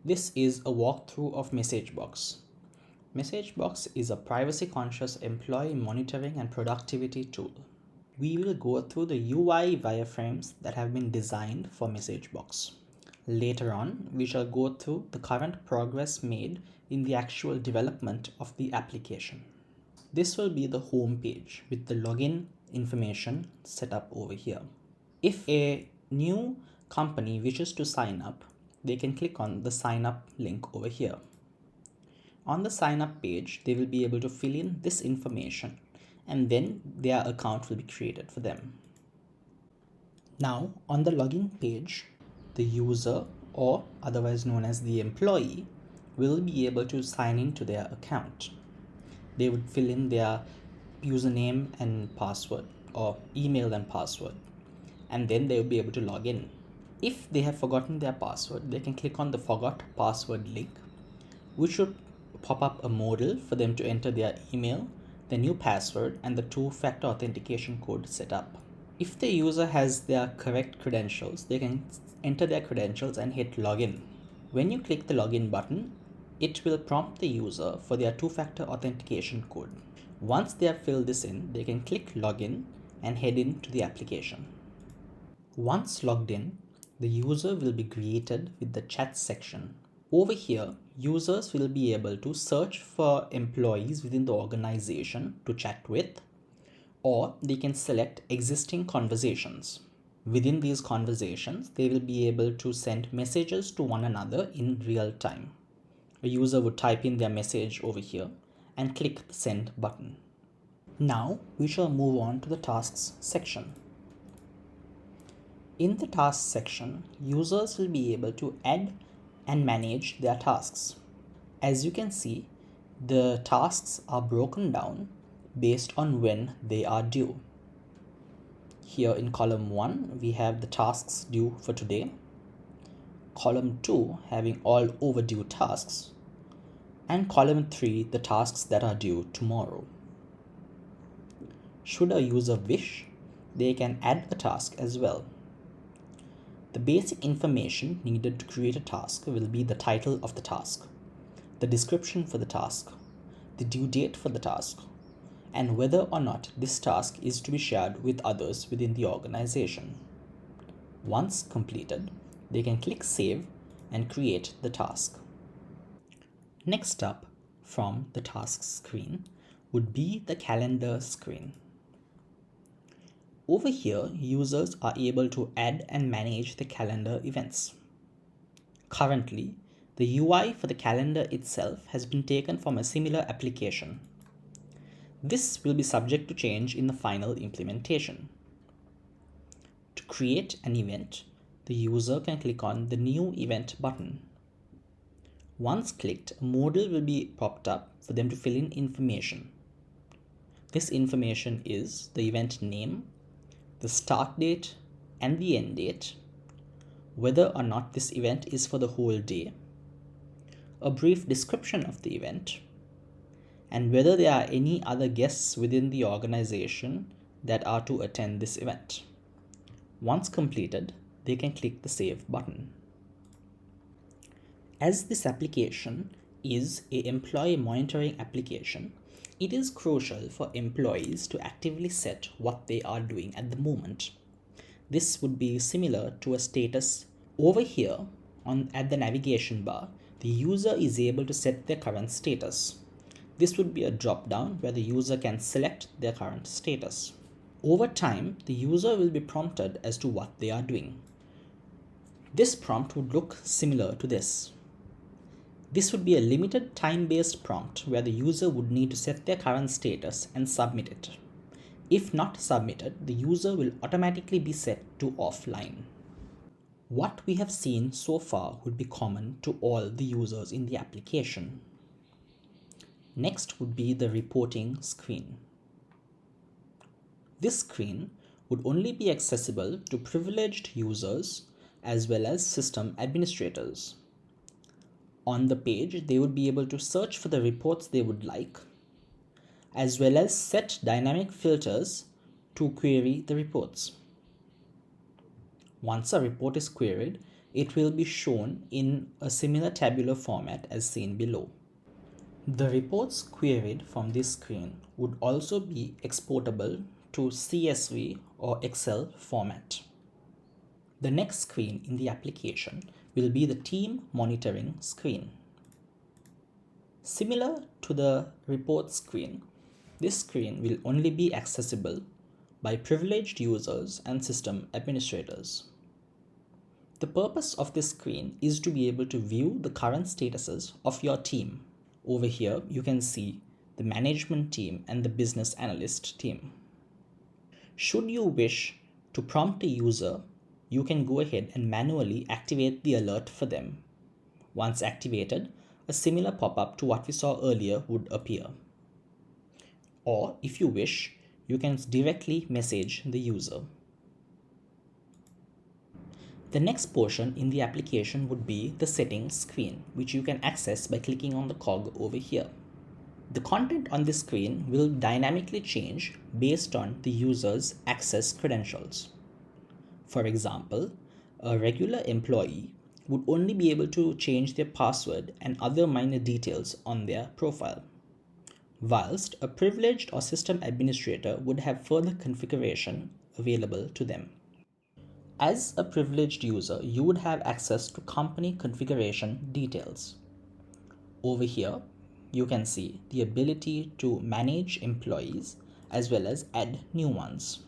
This is a walkthrough of MessageBox. MessageBox is a privacy-conscious employee monitoring and productivity tool. We will go through the UI wireframes that have been designed for MessageBox. Later on, we shall go through the current progress made in the actual development of the application. This will be the home page with the login information set up over here. If a new company wishes to sign up, they can click on the sign up link over here. On the sign up page, they will be able to fill in this information and then their account will be created for them. Now, on the login page, the user, or otherwise known as the employee, will be able to sign into their account. They would fill in their username and password, or email and password, and then they will be able to log in. If they have forgotten their password, they can click on the forgot password link, which should pop up a modal for them to enter their email, the new password, and the two-factor authentication code set up. If the user has their correct credentials, they can enter their credentials and hit login. When you click the login button, it will prompt the user for their two-factor authentication code. Once they have filled this in, they can click login and head into the application. Once logged in, the user will be greeted with the chat section. Over here, users will be able to search for employees within the organization to chat with, or they can select existing conversations. Within these conversations, they will be able to send messages to one another in real time. A user would type in their message over here and click the send button. Now we shall move on to the tasks section. In the tasks section, users will be able to add and manage their tasks. As you can see, the tasks are broken down based on when they are due. Here in column 1, we have the tasks due for today. Column 2 having all overdue tasks. And column 3, the tasks that are due tomorrow. Should a user wish, they can add a task as well. The basic information needed to create a task will be the title of the task, the description for the task, the due date for the task, and whether or not this task is to be shared with others within the organization. Once completed, they can click Save and create the task. Next up from the tasks screen would be the calendar screen. Over here, users are able to add and manage the calendar events. Currently, the UI for the calendar itself has been taken from a similar application. This will be subject to change in the final implementation. To create an event, the user can click on the New Event button. Once clicked, a modal will be popped up for them to fill in information. This information is the event name, the start date and the end date, whether or not this event is for the whole day, a brief description of the event, and whether there are any other guests within the organization that are to attend this event. Once completed, they can click the Save button. As this application is an employee monitoring application, it is crucial for employees to actively set what they are doing at the moment. This would be similar to a status. Over here at the navigation bar, the user is able to set their current status. This would be a drop-down where the user can select their current status. Over time, the user will be prompted as to what they are doing. This prompt would look similar to this. This would be a limited time-based prompt where the user would need to set their current status and submit it. If not submitted, the user will automatically be set to offline. What we have seen so far would be common to all the users in the application. Next would be the reporting screen. This screen would only be accessible to privileged users as well as system administrators. On the page, they would be able to search for the reports they would like, as well as set dynamic filters to query the reports. Once a report is queried, it will be shown in a similar tabular format as seen below. The reports queried from this screen would also be exportable to CSV or Excel format. The next screen in the application will be the team monitoring screen. Similar to the report screen, this screen will only be accessible by privileged users and system administrators. The purpose of this screen is to be able to view the current statuses of your team. Over here, you can see the management team and the business analyst team. Should you wish to prompt a user, you can go ahead and manually activate the alert for them. Once activated, a similar pop-up to what we saw earlier would appear. Or if you wish, you can directly message the user. The next portion in the application would be the settings screen, which you can access by clicking on the cog over here. The content on this screen will dynamically change based on the user's access credentials. For example, a regular employee would only be able to change their password and other minor details on their profile, whilst a privileged or system administrator would have further configuration available to them. As a privileged user, you would have access to company configuration details. Over here, you can see the ability to manage employees as well as add new ones.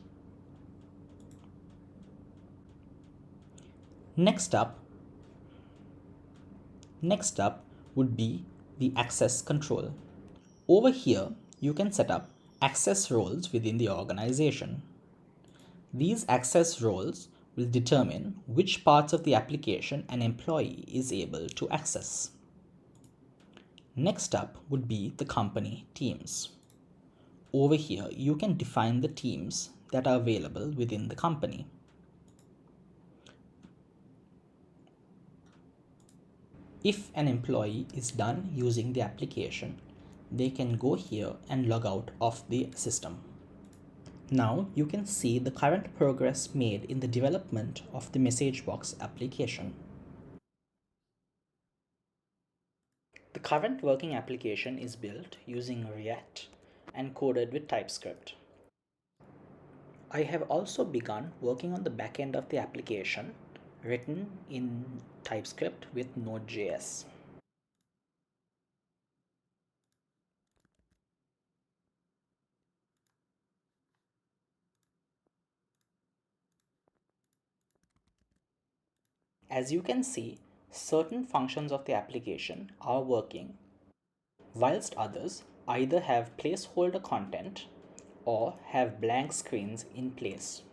Next up would be the access control. Over here, you can set up access roles within the organization. These access roles will determine which parts of the application an employee is able to access. Next up would be the company teams. Over here, you can define the teams that are available within the company. If an employee is done using the application, they can go here and log out of the system. Now you can see the current progress made in the development of the MessageBox application. The current working application is built using React and coded with TypeScript. I have also begun working on the back end of the application written in TypeScript with Node.js. As you can see, certain functions of the application are working, whilst others either have placeholder content or have blank screens in place.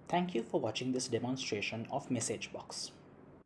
Thank you for watching this demonstration of MessageBox.